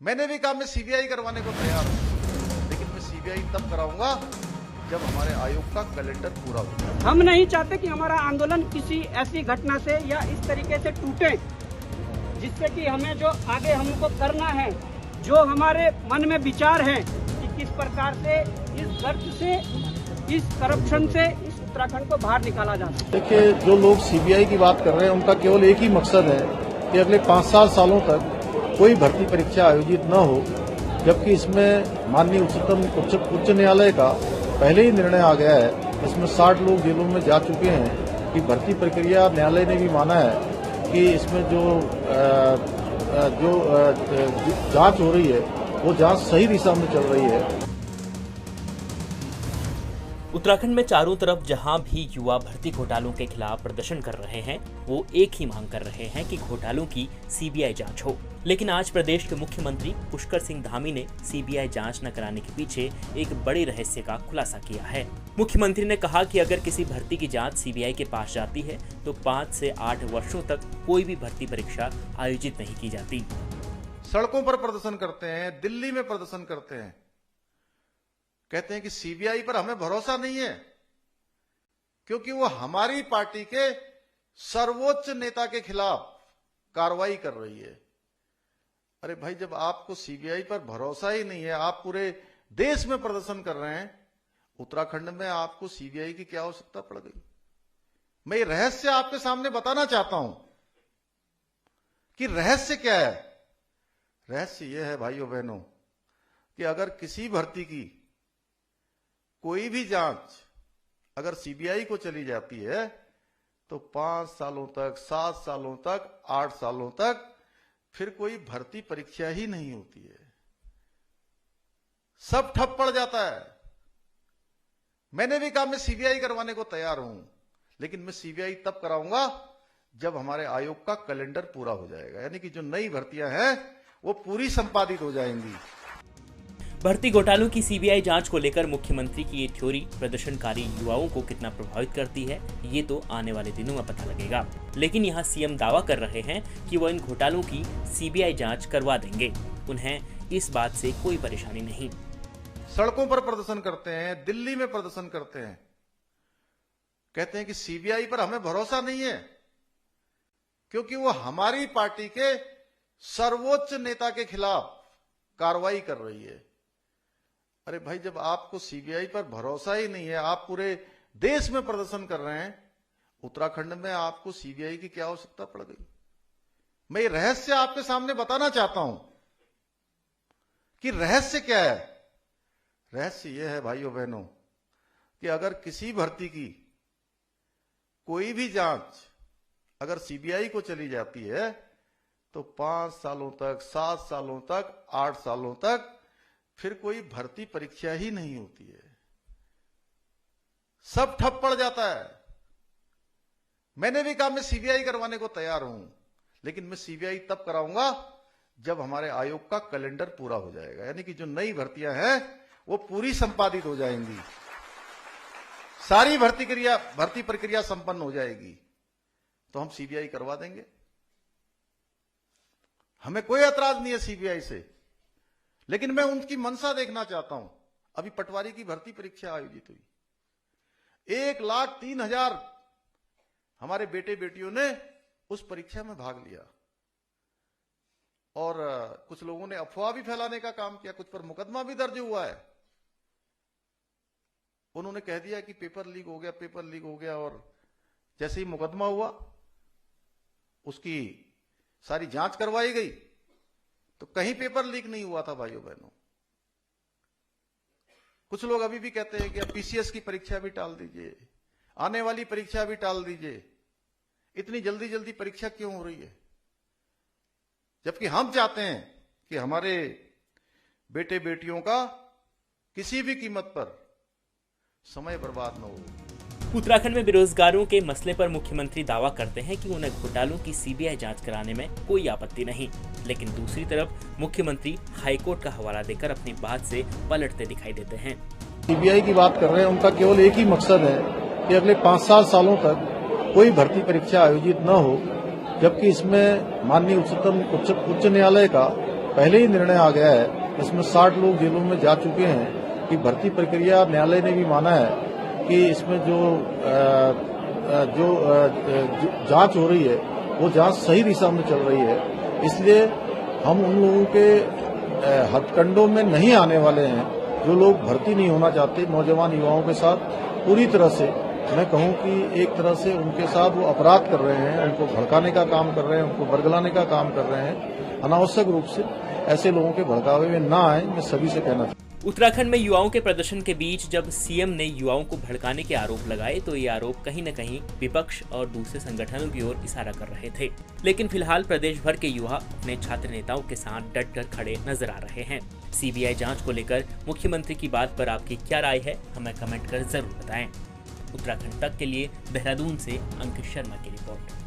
मैंने भी कहा मैं सीबीआई करवाने को तैयार हूं, लेकिन मैं सीबीआई तब कराऊंगा जब हमारे आयोग का कैलेंडर पूरा होगा। हम नहीं चाहते कि हमारा आंदोलन किसी ऐसी घटना से या इस तरीके से टूटे जिससे कि हमें जो आगे हमको करना है, जो हमारे मन में विचार है कि किस प्रकार से इस गर्त से, इस करप्शन से इस उत्तराखंड को बाहर निकाला जा सके। देखिए, जो लोग सीबीआई की बात कर रहे हैं उनका केवल एक ही मकसद है कि अगले 5-7 सालों तक कोई भर्ती परीक्षा आयोजित न हो, जबकि इसमें माननीय उच्च न्यायालय का पहले ही निर्णय आ गया है। इसमें 60 लोग जेलों में जा चुके हैं कि भर्ती प्रक्रिया, न्यायालय ने भी माना है कि इसमें जो जांच हो रही है वो जांच सही दिशा में चल रही है। उत्तराखंड में चारों तरफ जहां भी युवा भर्ती घोटालों के खिलाफ प्रदर्शन कर रहे हैं, वो एक ही मांग कर रहे हैं कि घोटालों की सीबीआई जांच हो। लेकिन आज प्रदेश के मुख्यमंत्री पुष्कर सिंह धामी ने सीबीआई जांच न कराने के पीछे एक बड़े रहस्य का खुलासा किया है। मुख्यमंत्री ने कहा कि अगर किसी भर्ती की जांच सीबीआई के पास जाती है तो 5 से 8 वर्षों तक कोई भी भर्ती परीक्षा आयोजित नहीं की जाती। सड़कों पर प्रदर्शन करते हैं, दिल्ली में प्रदर्शन करते हैं, कहते हैं कि सीबीआई पर हमें भरोसा नहीं है क्योंकि वो हमारी पार्टी के सर्वोच्च नेता के खिलाफ कार्रवाई कर रही है। अरे भाई, जब आपको सीबीआई पर भरोसा ही नहीं है, आप पूरे देश में प्रदर्शन कर रहे हैं, उत्तराखंड में आपको सीबीआई की क्या आवश्यकता पड़ गई? मैं ये रहस्य आपके सामने बताना चाहता हूं कि रहस्य क्या है। रहस्य यह है भाइयों बहनों कि अगर किसी भर्ती की कोई भी जांच अगर सीबीआई को चली जाती है तो 5 सालों तक, 7 सालों तक, 8 सालों तक फिर कोई भर्ती परीक्षा ही नहीं होती है, सब ठप पड़ जाता है। मैंने भी कहा मैं सीबीआई करवाने को तैयार हूं, लेकिन मैं सीबीआई तब कराऊंगा जब हमारे आयोग का कैलेंडर पूरा हो जाएगा, यानी कि जो नई भर्तियां हैं वो पूरी संपादित हो जाएंगी। भर्ती घोटालों की सीबीआई जांच को लेकर मुख्यमंत्री की ये थ्योरी प्रदर्शनकारी युवाओं को कितना प्रभावित करती है, ये तो आने वाले दिनों में पता लगेगा। लेकिन यहाँ सीएम दावा कर रहे हैं कि वो इन घोटालों की सीबीआई जांच करवा देंगे, उन्हें इस बात से कोई परेशानी नहीं। सड़कों पर प्रदर्शन करते हैं, दिल्ली में प्रदर्शन करते हैं, कहते हैं कि सीबीआई पर हमें भरोसा नहीं है क्योंकि वो हमारी पार्टी के सर्वोच्च नेता के खिलाफ कार्रवाई कर रही है। अरे भाई, जब आपको सीबीआई पर भरोसा ही नहीं है, आप पूरे देश में प्रदर्शन कर रहे हैं, उत्तराखंड में आपको सीबीआई की क्या आवश्यकता पड़ गई? मैं ये रहस्य आपके सामने बताना चाहता हूं कि रहस्य क्या है। रहस्य यह है भाइयों बहनों कि अगर किसी भर्ती की कोई भी जांच अगर सीबीआई को चली जाती है तो 5 सालों तक, 7 सालों तक, 8 सालों तक फिर कोई भर्ती परीक्षा ही नहीं होती है, सब ठप पड़ जाता है। मैंने भी कहा मैं सीबीआई करवाने को तैयार हूं, लेकिन मैं सीबीआई तब कराऊंगा जब हमारे आयोग का कैलेंडर पूरा हो जाएगा, यानी कि जो नई भर्तियां हैं वो पूरी संपादित हो जाएंगी, सारी भर्ती प्रक्रिया संपन्न हो जाएगी, तो हम सीबीआई करवा देंगे। हमें कोई ऐतराज नहीं है सीबीआई से, लेकिन मैं उनकी मंशा देखना चाहता हूं। अभी पटवारी की भर्ती परीक्षा आयोजित हुई, 1,03,000 हमारे बेटे बेटियों ने उस परीक्षा में भाग लिया और कुछ लोगों ने अफवाह भी फैलाने का काम किया, कुछ पर मुकदमा भी दर्ज हुआ है। उन्होंने कह दिया कि पेपर लीक हो गया, पेपर लीक हो गया, और जैसे ही मुकदमा हुआ उसकी सारी जांच करवाई गई तो कहीं पेपर लीक नहीं हुआ था। भाइयों बहनों, कुछ लोग अभी भी कहते हैं कि अब पीसीएस की परीक्षा भी टाल दीजिए, आने वाली परीक्षा भी टाल दीजिए, इतनी जल्दी जल्दी परीक्षा क्यों हो रही है? जबकि हम चाहते हैं कि हमारे बेटे बेटियों का किसी भी कीमत पर समय बर्बाद न हो। उत्तराखंड में बेरोजगारों के मसले पर मुख्यमंत्री दावा करते हैं कि उन्हें घोटालों की सीबीआई जांच कराने में कोई आपत्ति नहीं, लेकिन दूसरी तरफ मुख्यमंत्री हाईकोर्ट का हवाला देकर अपनी बात से पलटते दिखाई देते हैं। सीबीआई की बात कर रहे हैं, उनका केवल एक ही मकसद है कि अगले 5-7 सालों तक कोई भर्ती परीक्षा आयोजित न हो, जबकि इसमें माननीय उच्च न्यायालय का पहले ही निर्णय आ गया है, इसमें 60 लोग जेलों में जा चुके हैं कि भर्ती प्रक्रिया, न्यायालय ने भी माना है कि इसमें जो जांच हो रही है वो जांच सही दिशा में चल रही है। इसलिए हम उन लोगों के हथकंडों में नहीं आने वाले हैं जो लोग भर्ती नहीं होना चाहते। नौजवान युवाओं के साथ पूरी तरह से मैं कहूं कि एक तरह से उनके साथ वो अपराध कर रहे हैं, उनको भड़काने का काम कर रहे हैं, उनको बरगलाने का काम कर रहे हैं। अनावश्यक रूप से ऐसे लोगों के भड़कावे में ना आए, मैं सभी से कहना चाहता हूं। उत्तराखंड में युवाओं के प्रदर्शन के बीच जब सीएम ने युवाओं को भड़काने के आरोप लगाए तो ये आरोप कहीं न कहीं विपक्ष और दूसरे संगठनों की ओर इशारा कर रहे थे। लेकिन फिलहाल प्रदेश भर के युवा अपने छात्र नेताओं के साथ डट कर खड़े नजर आ रहे हैं। सीबीआई जांच को लेकर मुख्यमंत्री की बात पर आपकी क्या राय है, हमें कमेंट कर जरूर बताएं। उत्तराखंड तक के लिए देहरादून से अंकित शर्मा की रिपोर्ट।